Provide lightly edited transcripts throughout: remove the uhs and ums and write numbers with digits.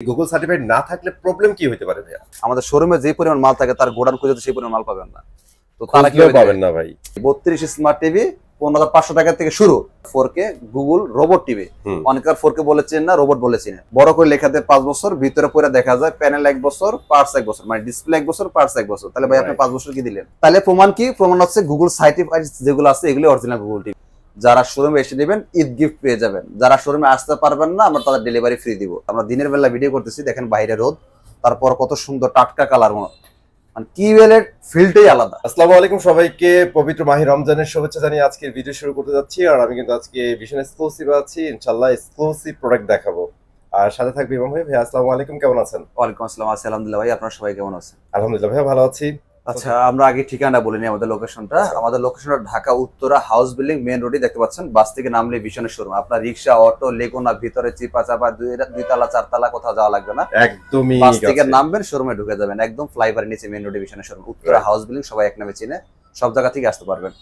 Google certified না থাকলে problem কি হতে পারে ভাইয়া? আমাদের শোরুমে যে পরিমাণ মাল থাকে তার গোডাউন খুঁজে সেই পরিমাণ মাল পাবেন না। তো তারা কি পাবেন না ভাই? 32 স্মার্ট টিভি 15,500 টাকা থেকে শুরু। 4K গুগল রোবট টিভি, অনেকের 4K বলেছেন না, রোবট বলেছেন। বড় করে লেখাতে 5 বছর, ভিতরে পরে দেখা যায় প্যানেল 1 বছর, পার্টস 1 বছর, মানে ডিসপ্লে 1 বছর, পার্টস 1 বছর। তাহলে ভাই আপনি 5 বছর কি দিলেন? তাহলে প্রমাণ কি? প্রমাণ হচ্ছে গুগল সার্টিফাইড যেগুলো আছে এগুলো অরিজিনাল গুগল টিভি। যারা শোরুমে এসে নেবেন ঈদ গিফট পেয়ে যাবেন। যারা শোরুমে আসতে পারবেন না, আমরা তাদের ডেলিভারি ফ্রি দিব। আমরা দিনের বেলা ভিডিও করতেছি, দেখেন বাইরে রোদ, তারপর কত সুন্দর টাটকা কালার, মানে কি ওয়েলের ফিল্ডটাই আলাদা। আসসালামু আলাইকুম সবাইকে, পবিত্র মাহে রমজানের শুভেচ্ছা জানিয়ে আজকের ভিডিও শুরু করতে যাচ্ছি। আর আমি কিন্তু আজকে ভীষণ এক্সক্লুসিভ আছি, ইনশাআল্লাহ এক্সক্লুসিভ প্রোডাক্ট দেখাবো। আর সাথে থাকবে ইমাম ভাই। ভাই আসসালামু আলাইকুম, কেমন আছেন? ওয়ালাইকুম আসসালাম, আছি আলহামদুলিল্লাহ। ভাই আপনারা সবাই কেমন আছেন? আলহামদুলিল্লাহ ভাই, ভালো আছি। আচ্ছা, আমরা আগে ঠিকানা বলিনি আমাদের লোকেশনটা। আমাদের লোকেশনটা Dhaka Uttara house building main রোডে দেখতে পাচ্ছেন। বাস থেকে নামলে ভীষণের শোরুম। আপনার রিক্সা, অটো, লেগুনা, ভিতরে চিপা চাপা 2 তলা 4 তলা কোথাও যাওয়া লাগবে না, একদমই বাস থেকে নামবেন, শোরুমে ঢুকে যাবেন। একদম ফ্লাইওভারের নিচে মেইন রোডে ভীষণের শোরুম, উত্তরা হাউস বিল্ডিং। সবাই এক নামে চিনে, সব জায়গা থেকে আসতে পারবেন।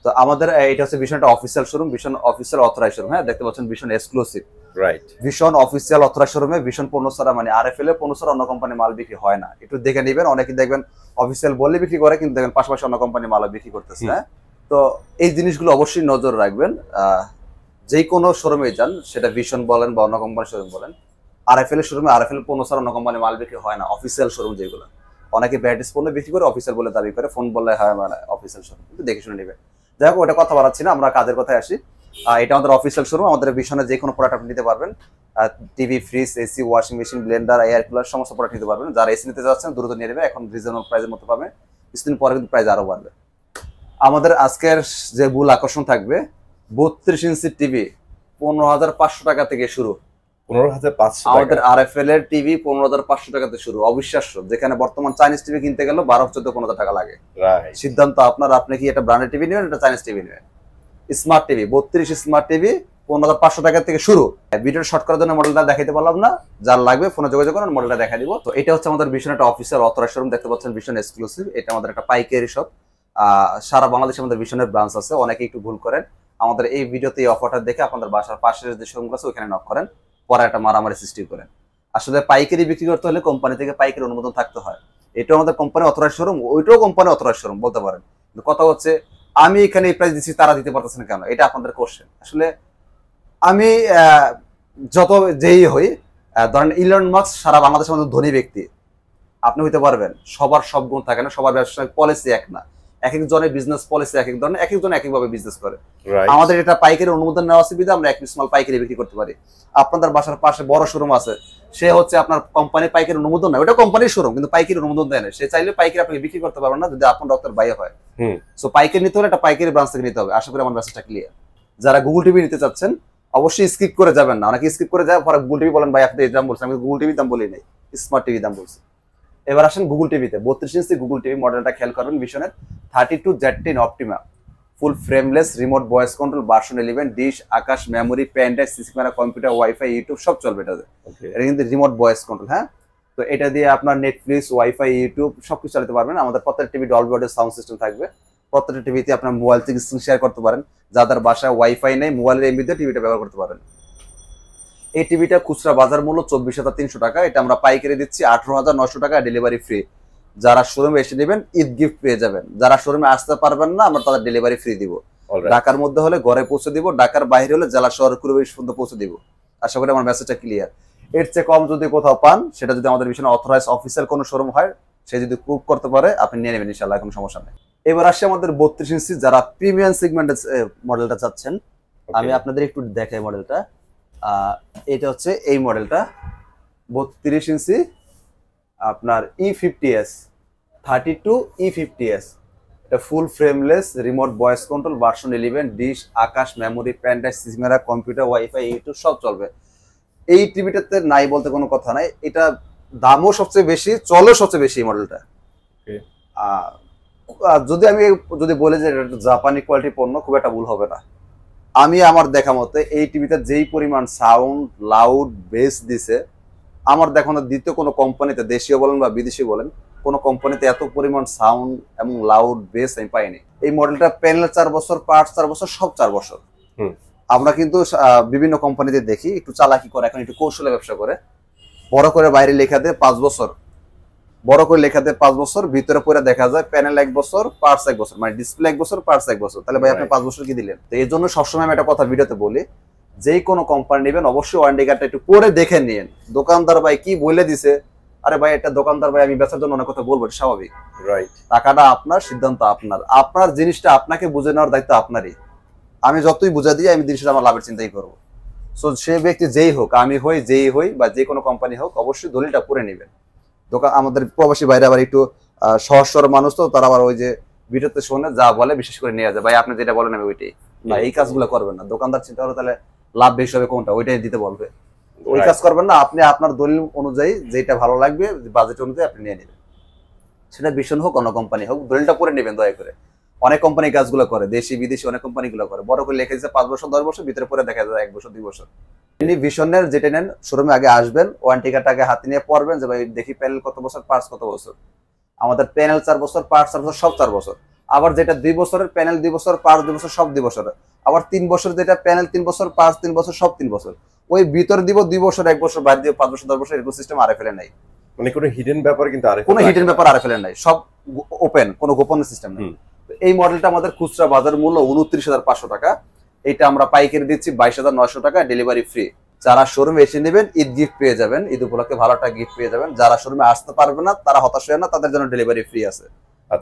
তো আমাদের এটা হচ্ছে ভীষণ একটা অফিসিয়াল শোরুম, ভীষণ অফিসিয়াল অথরাইজ শোরুম। হ্যাঁ, দেখতে পাচ্ছেন ভীষণ এক্সক্লুসিভ, রাইট। ভীষণ অফিসিয়াল অথরাইজ শোরুমে ভীষণ পণ্য ছাড়া, মানে আরএফএল এর পণ্য ছাড়া অন্য কোম্পানি মাল বিক্রি হয় না। একটু দেখে নেবেন। অনেকে দেখবেন অফিসিয়াল বললে বিক্রি করে, কিন্তু দেখবেন পাশাপাশি অন্য কোম্পানি মাল বিক্রি করতেছে। হ্যাঁ, তো এই জিনিসগুলো অবশ্যই নজর রাখবেন। যে কোনো শোরুমে যান, সেটা ভীষণ বলেন বা অন্য কোম্পানির শোরুম বলেন, আরএফএল এর শোরুমে আরএফএল পণ্য ছাড়া অন্য কোম্পানি মাল বিক্রি হয় না। অফিসিয়াল শোরুম যেগুলো, অনেকে ব্যাটিস পণ্য বিক্রি করে অফিসিয়াল বলে দাবি করে, ফোন বললে হয় মানে অফিসিয়াল শোরুম, কিন্তু দেখে শুনে নেবেন। যাই হোক, ওটা কথা বাড়াচ্ছি না, আমরা কাজের কথায় আসি। এটা আমাদের অফিসিয়াল শোরুম। আমাদের ভীষণে যে কোনো প্রোডাক্ট আপনি নিতে পারবেন। TV, fridge, AC, washing machine, Blender, air cooler, সমস্ত প্রোডাক্ট নিতে পারবেন। যারা এসি নিতে যাচ্ছেন দ্রুত নিয়ে নেবে, এখন রিজনেবল প্রাইসের মতো পাবে। কিছুদিন পরে কিন্তু প্রাইস আরো বাড়বে। আমাদের আজকের যে মূল আকর্ষণ থাকবে 32 ইঞ্চি টিভি 15,500 টাকা থেকে শুরু। 15,500 আমাদের আরএফএল এর টিভি 15,500 টাকাতে শুরু। অবিশ্বাস্য, যেখানে বর্তমান চাইনিজ টিভি কিনতে গেলে 12-14-15 টাকা লাগে। সিদ্ধান্ত আপনার, আপনি কি এটা ব্র্যান্ডেড টিভি নেবেন, এটা চাইনিজ টিভি নেবেন। স্মার্ট টিভি 32 স্মার্ট টিভি 15,500 টাকা থেকে শুরু। ভিডিও শর্ট করার জন্য মডেলটা দেখাইতে পারলাম না, যার লাগবে ফোনে যোগাযোগ করুন, মডেলটা দেখা দিব। তো এটা হচ্ছে আমাদের ভীষণ একটা অফিসিয়াল অথরাইজ শোরুম, দেখতে পাচ্ছেন ভীষণ এক্সক্লুসিভ। এটা আমাদের একটা পাইকারি শপ। সারা বাংলাদেশে আমাদের ভীষণের ব্রাঞ্চ আছে। অনেকে একটু ভুল করেন, আমাদের এই ভিডিওতে এই অফারটা দেখে আপনাদের বাসার পাশের যে শোরুম আছে ওখানে নক করেন, পরে একটা মারামারি সৃষ্টি করেন। আসলে পাইকারি বিক্রি করতে হলে কোম্পানি থেকে পাইকারি অনুমোদন থাকতে হয়। এটাও আমাদের কোম্পানি অথরাইজ শোরুম, ওইটাও কোম্পানি অথরাইজ শোরুম বলতে পারেন। কিন্তু কথা হচ্ছে, আমি এখানে এই প্রাইস দিচ্ছি, তারা দিতে পারতেছেন কেন, এটা আপনাদের কোশ্চেন। আসলে আমি যত যেই হই, ধরেন ইলন মাস্ক সারা বাংলাদেশের মধ্যে ধনী ব্যক্তি, আপনি হইতে পারবেন। সবার সব গুণ থাকে না, সবার ব্যবসায়িক পলিসি এক না। এক একজনের বিজনেস পলিসি এক এক ধরনের, এক একজন এক একভাবে বিজনেস করে। আমাদের এটা পাইকারি অনুমোদন নেওয়া সুবিধা, আমরা এক পিস মাল পাইকারি বিক্রি করতে পারি। আপনাদের বাসার পাশে বড় শোরুম আছে, সে হচ্ছে আপনার কোম্পানি পাইকারি অনুমোদন নেয়, ওটা কোম্পানির শোরুম কিন্তু পাইকারি অনুমোদন দেয় না। সে চাইলে পাইকারি আপনাকে বিক্রি করতে পারবেন না, যদি আপনার রক্তের বাইরে হয়। সো পাইকারি নিতে হলে একটা পাইকারি ব্রাঞ্চ থেকে নিতে হবে। আশা করি আমার মেসেজটা ক্লিয়ার। যারা গুগল টিভি নিতে চাচ্ছেন অবশ্যই স্কিপ করে যাবেন না। অনেকে স্কিপ করে যায়, পরে গুগল টিভি বলেন ভাই আপনি এই দাম বলছেন। আমি গুগল টিভির দাম বলি নাই, স্মার্ট টিভি দাম বলছি। এবার আসেন গুগল টিভিতে। 32 ইঞ্চি গুগল টিভি মডেলটা খেয়াল করবেন, ভীষণের 32Z10 Optima, full frameless, remote voice control, version 11, dish, Aakash, memory, pen drive, CC camera, computer, wifi, YouTube সব চলবে এটাতে। এটা কিন্তু রিমোট ভয়েস কন্ট্রোল। হ্যাঁ, তো এটা দিয়ে আপনার নেটফ্লিক্স, ওয়াইফাই, ইউটিউব সবকিছু চালাতে পারবেন। আমাদের প্রত্যেকটা TV Dolby audio sound system থাকবে। প্রত্যেকটা টিভিতে আপনার মোবাইল থেকে স্ক্রিন শেয়ার করতে পারেন। যাদের বাসায় ওয়াইফাই নেই, মোবাইলের এমবি দিয়ে টিভিটা ব্যবহার করতে পারেন। এই টিভিটা খুচরা বাজার মূল্য 24,300 টাকা, এটা আমরা পাইকারি দিচ্ছি 18,900 টাকা, ডেলিভারি ফ্রি। যারা শোরুমে এসে নেবেন ঈদ গিফট পেয়ে যাবেন। যারা শোরুমে আসতে পারবেন না, আমরা তাদের ডেলিভারি ফ্রি দিব। ঢাকার মধ্যে হলে ঘরে পৌঁছে দিব, ঢাকার বাইরে হলে জেলা শহর কুড়ি পর্যন্ত পৌঁছে দিব। আশা করি আমার মেসেজটা ক্লিয়ার। এর চেয়ে কম যদি কোথাও পান, সেটা যদি আমাদের ভীষণ অথরাইজ অফিসিয়াল কোনো শোরুম হয়, সে যদি প্রুভ করতে পারে, আপনি নিয়ে নেবেন ইনশাআল্লাহ, কোনো সমস্যা নেই। এবার আসছে আমাদের 32 ইঞ্চি, যারা প্রিমিয়াম সেগমেন্টের মডেলটা চাচ্ছেন, আমি আপনাদের একটু দেখাই মডেলটা। এটা হচ্ছে এই মডেলটা 32 ইঞ্চি, আপনার E50s 32E50s। এটা full frameless, remote voice control, version 11, dish, Aakash, memory, pen drive, CC camera, computer, wifi, YouTube সব চলবে। এই টিভিটাতে নাই বলতে কোনো কথা নাই। এটা দামও সবচেয়ে বেশি, চলে সবচেয়ে বেশি এই মডেলটা। যদি বলি যে এটা জাপানি কোয়ালিটি পণ্য, খুব একটা ভুল হবে না। আমি আমার দেখা মতে এই টিভিতে যেই পরিমাণ সাউন্ড, লাউড, বেস দিছে, আমার দেখা মতো দ্বিতীয় কোনো কোম্পানিতে, দেশীয় বলেন বা বিদেশি বলেন, কোনো কোম্পানিতে এত পরিমাণ সাউন্ড এবং লাউড বেস আমি পাইনি। এই মডেলটা প্যানেল 4 বছর, পার্টস 4 বছর, সব 4 বছর। আমরা কিন্তু বিভিন্ন কোম্পানিতে দেখি একটু চালাকি করে, এখন একটু কৌশলে ব্যবসা করে। বড় করে বাইরে লেখা দেয় 5 বছর, বড় করে লেখা দেয় 5 বছর, ভিতরে পরে দেখা যায় প্যানেল 1 বছর, পার্টস 1 বছর, মানে ডিসপ্লে 1 বছর, পার্টস 1 বছর। তাহলে ভাই আপনি 5 বছর কি দিলেন? তো এর জন্য সবসময় আমি একটা কথা ভিডিওতে বলি, যেই কোনো কোম্পানি নেবেন অবশ্যই ওয়ারেন্টি কার্ডটা একটু পরে দেখে নিন। দোকানদার ভাই কি বলে দিছে, আরে ভাই একটা দোকানদার ভাই আমি বেচার জন্য অনেক কথা বলবো, স্বাভাবিক। রাইট। টাকাটা আপনার, সিদ্ধান্ত আপনার, আপনার জিনিসটা আপনাকে বুঝে নেওয়ার দায়িত্ব আপনারই। আমি যতই বুঝা দিই আমি জিনিসটা আমার লাভের চিন্তাই করবো। সো সে ব্যক্তি যেই হোক, আমি হই, যেই হই, বা যে কোনো কোম্পানি হোক, অবশ্যই দলিলটা পরে নেবেন। দোকান আমাদের প্রবাসী বাইরে আবার একটু সহজ সরল মানুষ, তো তারা আবার ওই যে ভিডিওতে শোনে যা বলে বিশেষ করে নিয়ে যায়, ভাই আপনি যেটা বলেন আমি ওইটাই না, এই কাজগুলো করবেন না। দোকানদার চিন্তা করে তাহলে লাভ বেশি হবে কোনটা, ওইটাই দিতে বলবে। ওই কাজ করবেন না, আপনি আপনার দলিল অনুযায়ী যেটা ভালো লাগবে বাজেট অনুযায়ী আপনি নিয়ে নেবেন। সেটা ভীষণ হোক অন্য কোম্পানি হোক, দলিলটা পরে নেবেন দয়া করে। অনেক কোম্পানি কাজগুলো করে, দেশি বিদেশি অনেক কোম্পানিগুলো করে, বড় করে লিখে দিচ্ছে 5 বছর 10 বছর, ভিতরে পরে দেখা যায় 1 বছর 2 বছর। আপনি ভিশনের যেটা নেন শোরুমে আগে আসবেন, ওয়ারেন্টি কার্ডটা আগে হাতে নিয়ে পড়বেন যে ভাই দেখি প্যানেল কত বছর, পার্টস কত বছর। আমাদের প্যানেল 4 বছর, পার্টস 4 বছর, সব 4 বছর। আবার যেটা 2 বছরের প্যানেল 2 বছর, পার্টস 2 বছর, সব 2 বছর। আবার 3 বছর যেটা প্যানেল 3 বছর, পার্টস 3 বছর, সব 3 বছর। ওই ভিতরে দিব 2 বছর 1 বছর, বাইরে দিব 5 বছর 10 বছর, এরকম সিস্টেম আরএফএল এ নাই। মানে কোনো হিডেন ব্যাপার কিন্তু আরএফএল, কোনো হিডেন ব্যাপার আরএফএল এ নাই, সব ওপেন, কোনো গোপন সিস্টেম নেই। এই মডেলটা আমাদের খুচরা বাজার মূল্য 29,500 টাকা, এটা আমরা পাইকারি দিচ্ছি 22,900 টাকা, ডেলিভারি ফ্রি। যারা শোরুমে এসে নেবেন ঈদ গিফট পেয়ে যাবেন, ঈদ উপলক্ষে ভালো একটা গিফট পেয়ে যাবেন। যারা শোরুমে আসতে পারবে না তারা হতাশ হয় না, তাদের জন্য ডেলিভারি ফ্রি আছে।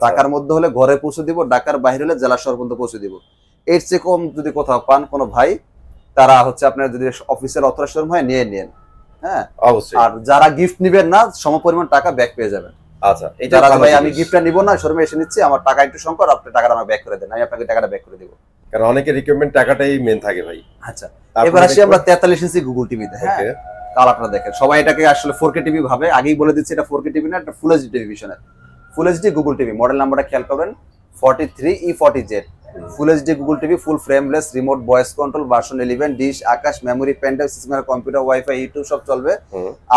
ঢাকার মধ্যে হলে ঘরে পৌঁছে দিব, ঢাকার বাইরে হলে জেলা শহর পর্যন্ত পৌঁছে দিব। এর চেয়ে কম যদি কোথাও পান কোনো ভাই, তারা হচ্ছে আপনার যদি অফিসিয়াল অথরাইজড শোরুম হয় নিয়ে নেন। হ্যাঁ অবশ্যই। আর যারা গিফট নিবেন না সমপরিমাণ টাকা ব্যাক পেয়ে যাবেন। আচ্ছা, এটা ভাই আমি গিফটটা নিব না, শোরুমে এসে নিচ্ছি, আমার টাকা একটু সংকট, আপনি টাকাটা আমাকে ব্যাক করে দেন, আমি আপনাকে টাকাটা ব্যাক করে দিব। কারণ অনেকের রিকোয়ারমেন্ট টাকাটাই মেন থাকে ভাই। আচ্ছা, এবার আসি আমরা 43 ইঞ্চি গুগল টিভিতে। হ্যাঁ, কালারটা দেখেন, সবাই এটাকে আসলে 4K টিভি ভাবে, আগেই বলে দিচ্ছি এটা 4K টিভি না, এটা ফুল এইচডি টেলিভিশনের। Full HD Google TV, model নাম্বারটা খেয়াল করবেন 43E40Z। Full HD Google TV, full frameless, remote voice control, version 11, dish, Aakash, memory, pen drive, system, computer, wifi, YouTube সব চলবে।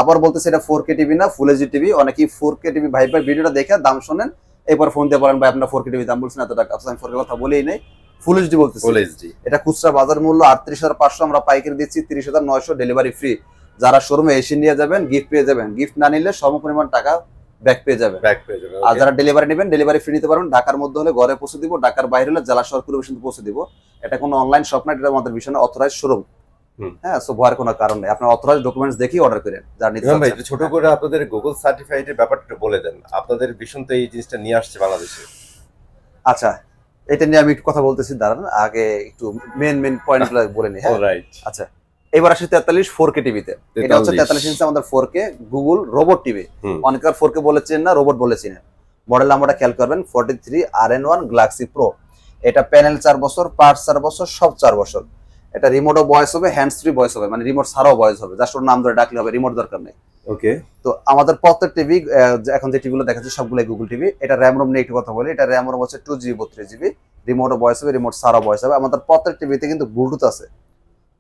আবার বলতেছে এটা 4K টিভি না, ফুল এইচডি টিভি। অনেকেই 4K টিভি ভাই ভিডিওটা দেখে দাম শোনেন, এরপর ফোন দিয়ে বলেন ভাই আপনার 4K টিভি দাম বলছেন এত টাকা, আমি 4K কথা বলেই নাই, ফুল এইচডি বলতেছি। ফুল এইচডি এটা খুচরা বাজার মূল্য 38,500, আমরা পাইকারি দিচ্ছি 30,900, ডেলিভারি ফ্রি। যারা শোরুমে এসে নিয়ে যাবেন গিফট পেয়ে যাবেন, গিফট না নিলে সমপরিমাণ টাকা ব্যাক পেয়ে যাবেন। আর যারা ডেলিভারি নেবেন ডেলিভারি ফ্রি নিতে পারবেন। ঢাকার মধ্যে হলে ঘরে পৌঁছে দিব, ঢাকার বাইরে হলে জেলা শহর পর্যন্ত পৌঁছে দিব। এটা কোনো অনলাইন শপ না, এটা আমাদের ভীষণ অথরাইজড শোরুম। হ্যাঁ, সো ভয়ের কোনো কারণ নেই, আপনার অথরাইজড ডকুমেন্টস দেখি অর্ডার করেন। যারা নিতে চান ভাই ছোট করে আপনাদের গুগল সার্টিফাইড এর ব্যাপারটা বলে দেন, আপনাদের ভীষণ তো এই জিনিসটা নিয়ে আসছে বাংলাদেশে। আচ্ছা, এটা নিয়ে আমি একটু কথা বলতেছি, দাঁড়ান আগে একটু মেন পয়েন্টগুলো বলে নিই। হ্যাঁ রাইট। আচ্ছা, এবার আসি 43 4K টিভিতে। এটা হচ্ছে 43 ইঞ্চি আমাদের 4K গুগল রোবট টিভি। অনেকের 4K বলেছেন না, রোবট বলেছেন। মডেল নাম্বারটা খেয়াল করবেন 43RN1 গ্যালাক্সি প্রো। এটা প্যানেল 4 বছর, পার্টস 4 বছর, সব 4 বছর। এটা রিমোটও ভয়েস হবে, হ্যান্ডস ফ্রি ভয়েস হবে, মানে রিমোট ছাড়াও ভয়েস হবে, জাস্ট ওর নাম ধরে ডাকলে হবে, রিমোট দরকার নেই। ওকে, তো আমাদের প্রত্যেক টিভি এখন যে টিভিগুলো দেখাচ্ছে সবগুলোই গুগল টিভি। এটা র্যাম রোম নিয়ে একটু কথা বলি, এটা র্যাম রোম হচ্ছে 2GB 32GB, রিমোটও ভয়েস হবে, রিমোট ছাড়াও ভয়েস হবে। আমাদের প্রত্যেক টিভিতে কিন্তু ব্লুটুথ আছে,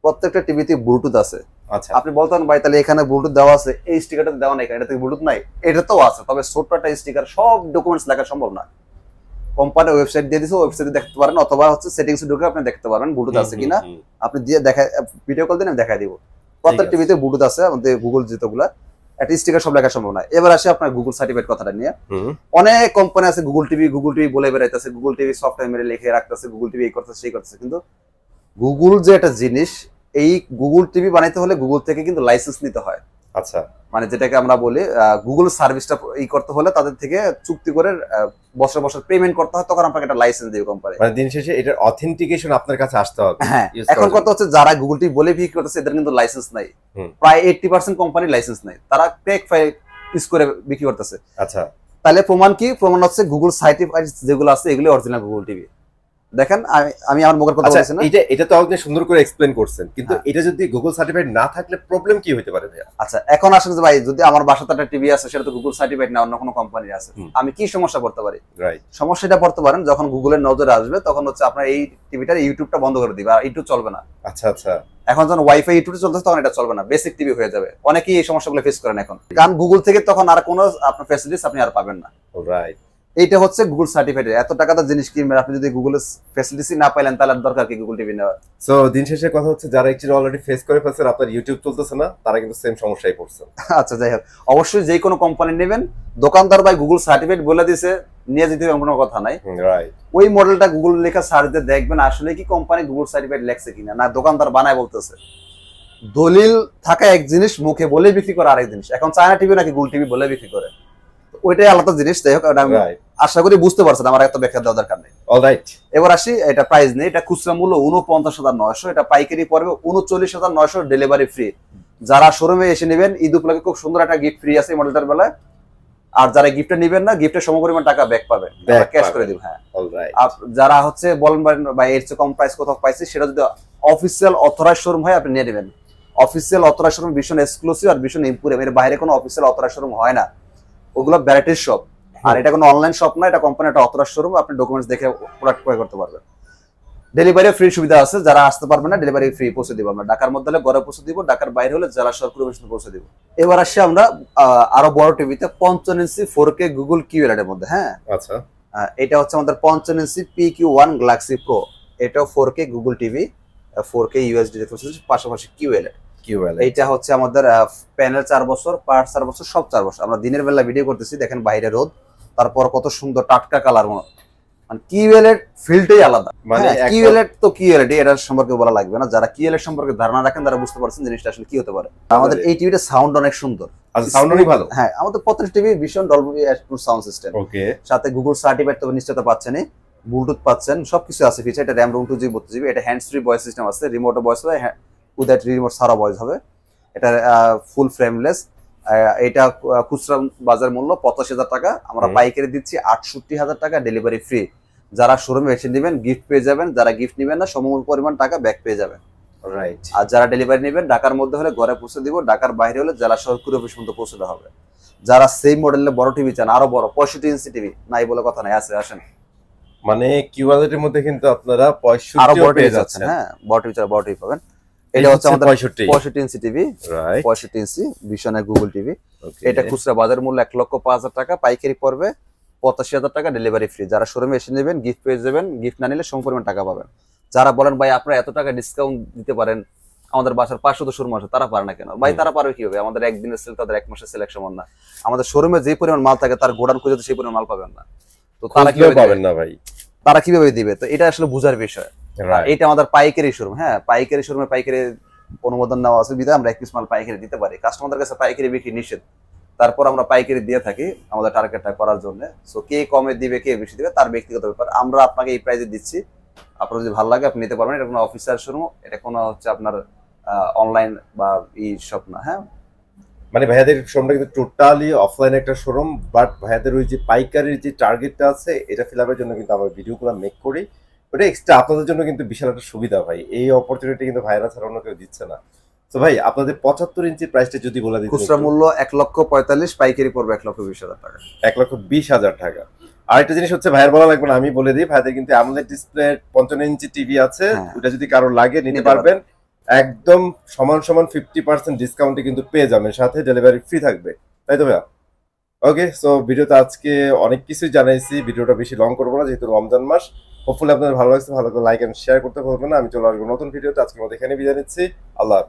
প্রত্যেকটা টিভিতে ব্লুটুথ আছে। আচ্ছা, আপনি বলতেন ভাই তাহলে এখানে ব্লুটুথ দেওয়া আছে, এই স্টিকারটা দেওয়া নাই, এটা থেকে ব্লুটুথ নাই? এটা তো আছে, তবে ছোট্ট একটা স্টিকার, সব ডকুমেন্টস লেখা সম্ভব না। কোম্পানির ওয়েবসাইট দিয়ে দিছে, ওয়েবসাইটে দেখতে পারেন, অথবা হচ্ছে সেটিংসে ঢুকে আপনি দেখতে পারবেন ব্লুটুথ আছে কিনা। আপনি দিয়ে দেখা ভিডিও কল দিন, আমি দেখাই দিব। প্রত্যেক টিভিতে ব্লুটুথ আছে, আমাদের গুগল যেগুলা একটা স্টিকার সব লেখা সম্ভব না। এবার আসি আপনার গুগল সার্টিফাইড কথাটা নিয়ে। অনেক কোম্পানি আছে গুগল টিভি বলে বেড়াইতেছে, গুগল টিভি সফটওয়্যার মেরে লিখে রাখতেছে, গুগল টিভি এই করতেছে সেই করতেছে, কিন্তু গুগল যে একটা জিনিস, এই গুগল টিভি বানাইতে হলে গুগল থেকে কিন্তু লাইসেন্স নিতে হয়। আচ্ছা, মানে যেটাকে আমরা বলি গুগল সার্ভিসটা এই করতে হলে তাদের থেকে চুক্তি করে বছর বছর পেমেন্ট করতে হয়, তখন আপনাকে একটা লাইসেন্স দেবে কোম্পানি। মানে দিন শেষে এটার অথেন্টিকেশন আপনার কাছে আসতে হবে। হ্যাঁ, এখন কথা হচ্ছে যারা গুগল টিভি বলে বিক্রি করতেছে এদের কিন্তু লাইসেন্স নাই, প্রায় 80% কোম্পানি লাইসেন্স নাই, তারা ফেক ফাইল ইউজ করে বিক্রি করতেছে। আচ্ছা, তাহলে প্রমাণ কি? প্রমাণ হচ্ছে গুগল সার্টিফাইড যেগুলো আছে এগুলো অরিজিনাল গুগল টিভি। দেখেন আমি আমার মুখের কথা বলছি না, এটা তো আপনি সুন্দর করে এক্সপ্লেইন করছেন, কিন্তু এটা যদি গুগল সার্টিফাইড না থাকলে প্রবলেম কি হতে পারে ভাইয়া? আচ্ছা, এখন আসেন যে ভাই যদি আমার বাসাতে একটা টিভি আছে সেটা তো গুগল সার্টিফাইড না, অন্য কোনো কোম্পানির আছে, আমি কি সমস্যা করতে পারি? রাইট, সমস্যাটা পড়তে পারেন যখন গুগলের নজরে আসবে, তখন হচ্ছে আপনার এই টিভিটার ইউটিউবটা বন্ধ করে দিবে, আর ইউটিউব চলবে না। আচ্ছা আচ্ছা, এখন যখন ওয়াইফাই ইউটিউব চলতেছে তখন এটা চলবে না, বেসিক টিভি হয়ে যাবে। অনেকেই এই সমস্যাগুলো ফেস করেন এখন, কারণ গুগল থেকে তখন আর কোনো আপনার ফ্যাসিলিটিস আপনি আর পাবেন না। রাইট, এইটা হচ্ছে গুগল সার্টিফাইড। এত টাকাতে জিনিস কিনবেন, আপনি যদি গুগলের ফ্যাসিলিটি না পাইলেন তাহলে দরকার কি গুগল টিভি নেওয়ার। সো দিন শেষে কথা হচ্ছে যারা একটু অলরেডি ফেস করে ফেলছেন, আপনার ইউটিউব চলতেছে না, তারা কিন্তু সেম সমস্যায় পড়ছেন। আচ্ছা যাই হোক, অবশ্যই যে কোনো কোম্পানি নেবেন, দোকানদার ভাই গুগল সার্টিফাইড বলে দিছে নিয়ে যেতে হবে কোনো কথা নাই। রাইট, ওই মডেলটা গুগল লেখা সার্চ দিয়ে দেখবেন আসলে কি কোম্পানি গুগল সার্টিফাইড লেখছে কিনা, না দোকানদার বানায় বলতেছে। দলিল থাকা এক জিনিস, মুখে বলে বিক্রি করা আরেক জিনিস। এখন চায়না টিভি নাকি গুগল টিভি বলে বিক্রি করে, ওইটাই আলাদা জিনিস। যাই হোক, আমি আশা করি বুঝতে পারছেন, আমার এত ব্যাখ্যা দেওয়ার দরকার নেই। অলরাইট, এবার আসি, এটা প্রাইস নেই, এটা খুচরা মূল্য 49,900, এটা পাইকারি পড়বে 39,900, ডেলিভারি ফ্রি। যারা শোরুমে এসে নেবেন, ঈদ উপলক্ষে খুব সুন্দর একটা গিফট ফ্রি আছে এই মডেলটার বেলায়। আর যারা গিফটটা নেবেন না, গিফটের সমপরিমাণ টাকা ব্যাক পাবেন, ক্যাশ করে দিব। হ্যাঁ, আর যারা হচ্ছে বলেন বা এর চেয়ে কম প্রাইস কোথাও পাইছি, সেটা যদি অফিসিয়াল অথরাইজ শোরুম হয় আপনি নিয়ে নেবেন। অফিসিয়াল অথরাইজ শোরুম ভীষণ এক্সক্লুসিভ আর ভীষণ ইম্পোরিয়াম, এর বাইরে কোনো অফিসিয়াল অথরাইজ শোরুম হয় না, ওগুলো ভ্যারাইটির শপ। আর এটা কোনো অনলাইন শপ না, এটা কোম্পানি একটা অথরাইজ শোরুম, আপনি ডকুমেন্টস দেখে প্রোডাক্ট ক্রয় করতে পারবেন। ডেলিভারি ফ্রি সুবিধা আছে, যারা আসতে পারবেন না ডেলিভারি ফ্রি পৌঁছে দিব আমরা। ঢাকার মধ্যে হলে ঘরে পৌঁছে দিব, ঢাকার বাইরে হলে জেলা শহর পরিবেশন পৌঁছে দিব। এবার আসি আমরা আরো বড় টিভিতে 55 ইঞ্চি 4K গুগল কিউএলইডি এর মধ্যে। হ্যাঁ আচ্ছা, এটা হচ্ছে আমাদের 55 ইঞ্চি PQ1 গ্যালাক্সি প্রো, এটাও 4K Google TV, 4K USD refrigerator, পাশাপাশি কিউএলইডি। এইটা হচ্ছে আমাদের প্যানেল 4 বছর, পার্ট 4 বছর, সব 4 বছর। আমরা দিনের বেলা ভিডিও করতেছি, দেখেন বাইরে রোদ, তারপর কত সুন্দর টাটকা কালার। মানে কিউএলইডি ফিল্ডটাই আলাদা। মানে কিউএলইডি তো কিউএলইডি, এটা সম্পর্কে বলা লাগবে না। যারা কিউএলইডি সম্পর্কে ধারণা রাখেন তারা বুঝতে পারছেন জিনিসটা আসলে কি হতে পারে। আমাদের এই টিভিটা সাউন্ড অনেক সুন্দর। আচ্ছা, সাউন্ড অনেক ভালো। হ্যাঁ, আমাদের প্রত্যেক টিভি ভীষণ ডলবি অ্যাটমস সাউন্ড সিস্টেম। ওকে, সাথে গুগল সার্টিফাইড তো নিশ্চয়তা পাচ্ছেনই, ব্লুটুথ পাচ্ছেন, সবকিছু আছে ফিচার। এটা র‍্যাম রুম 2GB 32GB, এটা হ্যান্ডস ফ্রি ভয়েস সিস্টেম আছে, রিমোট ভয়েস হবে, উইদাউট রিমোট ছাড়া ভয়েস হবে। এটা ফুল ফ্রেমলেস। এটা খুচরা বাজার মূল্য 85,000 টাকা, আমরা পাইকারি দিচ্ছি 68,000 টাকা, ডেলিভারি ফ্রি। যারা শোরুমে এসে নেবেন গিফট পেয়ে যাবেন, যারা গিফট নেবেন না সমমূল পরিমাণ টাকা ব্যাক পেয়ে যাবেন। রাইট, আর যারা ডেলিভারি নেবেন ঢাকার মধ্যে হলে ঘরে পৌঁছে দিব, ঢাকার বাইরে হলে জেলা শহর অফিস পর্যন্ত পৌঁছে দেওয়া হবে। যারা সেই মডেলের বড় টিভি চান, আরো বড় 65 ইঞ্চি টিভি, নাই বলে কথা নাই, আছে, আসেন। মানে কিউএলইডি এর মধ্যে কিন্তু আপনারা আরো 65 বড় পেয়ে টিভি যাচ্ছেন। হ্যাঁ, বড় টিভি চাই, বড় টিভি পাবেন। এটা হচ্ছে আমাদের 65 ইঞ্চি টিভি, রাইট, 65 ইঞ্চি ভিশনের গুগল টিভি। এটা খুচরা বাজার মূল্য 1,05,000 টাকা, পাইকারি পড়বে 85,000 টাকা, ডেলিভারি ফ্রি। যারা শোরুমে এসে নেবেন গিফট পেয়ে যাবেন, গিফট না নিলে সমপরিমাণ টাকা পাবেন। যারা বলেন ভাই আপনারা এত টাকা ডিসকাউন্ট দিতে পারেন, আমাদের বাসার 500 তো শোরুম আছে, তারা পারে না কেন? ভাই তারা পারবে কিভাবে? আমাদের একদিনের সেল তাদের এক মাসের সেল এক সমান না। আমাদের শোরুমে যে পরিমাণ মাল থাকে তার গোডাউন খুঁজে তো সেই পরিমাণ মাল পাবেন না, তো তারা কিভাবে পাবেন না ভাই? তারা কিভাবে দিবে? তো এটা আসলে বুঝার বিষয়। এটা আমাদের পাইকারি শোরুম। হ্যাঁ, পাইকারি শোরুমে পাইকারি অনুমোদন নেওয়া আছে বিধায় আমরা এক পিস মাল পাইকারি দিতে পারি। কাস্টমারদের কাছে পাইকারি বিক্রি নিষেধ, তারপর আমরা পাইকারি দিয়ে থাকি আমাদের টার্গেটটা করার জন্য। সো কে কমে দিবে কে বেশি দিবে তার ব্যক্তিগত ব্যাপার, আমরা আপনাকে এই প্রাইসে দিচ্ছি। আপনার যদি ভালো লাগে আপনি নিতে পারবেন। এটা কোনো অফিসার শোরুম, এটা কোনো হচ্ছে আপনার অনলাইন বা ই শপ না। হ্যাঁ, মানে ভাইয়াদের শোরুমটা কিন্তু টোটালি অফলাইন একটা শোরুম, বাট ভাইয়াদের ওই যে পাইকারির যে টার্গেটটা আছে এটা ফিল আপের জন্য কিন্তু আমরা ভিডিওগুলো মেক করি। ওটা এক্সট্রা আপনাদের জন্য কিন্তু বিশাল একটা সুবিধা ভাই। এই অপরচুনিটি কিন্তু ভাইরা ছাড়া অন্য কেউ দিচ্ছে না। তো ভাই আপনাদের 75 ইঞ্চি প্রাইসটা যদি বলে দিতেন। খুচরা মূল্য 1,45,000, পাইকারি পড়বে 1,20,000 টাকা। 1,20,000 টাকা। আরেকটা জিনিস হচ্ছে ভাইয়ের বলা লাগবে না, আমি বলে দিই, ভাইদের কিন্তু অ্যামোলেড ডিসপ্লে 55 ইঞ্চি টিভি আছে, ওটা যদি কারো লাগে নিতে পারবেন। একদম সমান সমান 50% ডিসকাউন্টে কিন্তু পেয়ে যাবেন, সাথে ডেলিভারি ফ্রি থাকবে, তাই তো ভাইয়া? ওকে, সো ভিডিওতে আজকে অনেক কিছুই জানাইছি, ভিডিওটা বেশি লং করবো না যেহেতু রমজান মাস। হোপফুলি আপনাদের ভালো লাগছে, ভালো করে লাইক এন্ড শেয়ার করতে ভুলবেন না। আমি চলে আসবো নতুন ভিডিওতে, আজকের মতো এখানে বিদায় নিচ্ছি। আল্লাহ।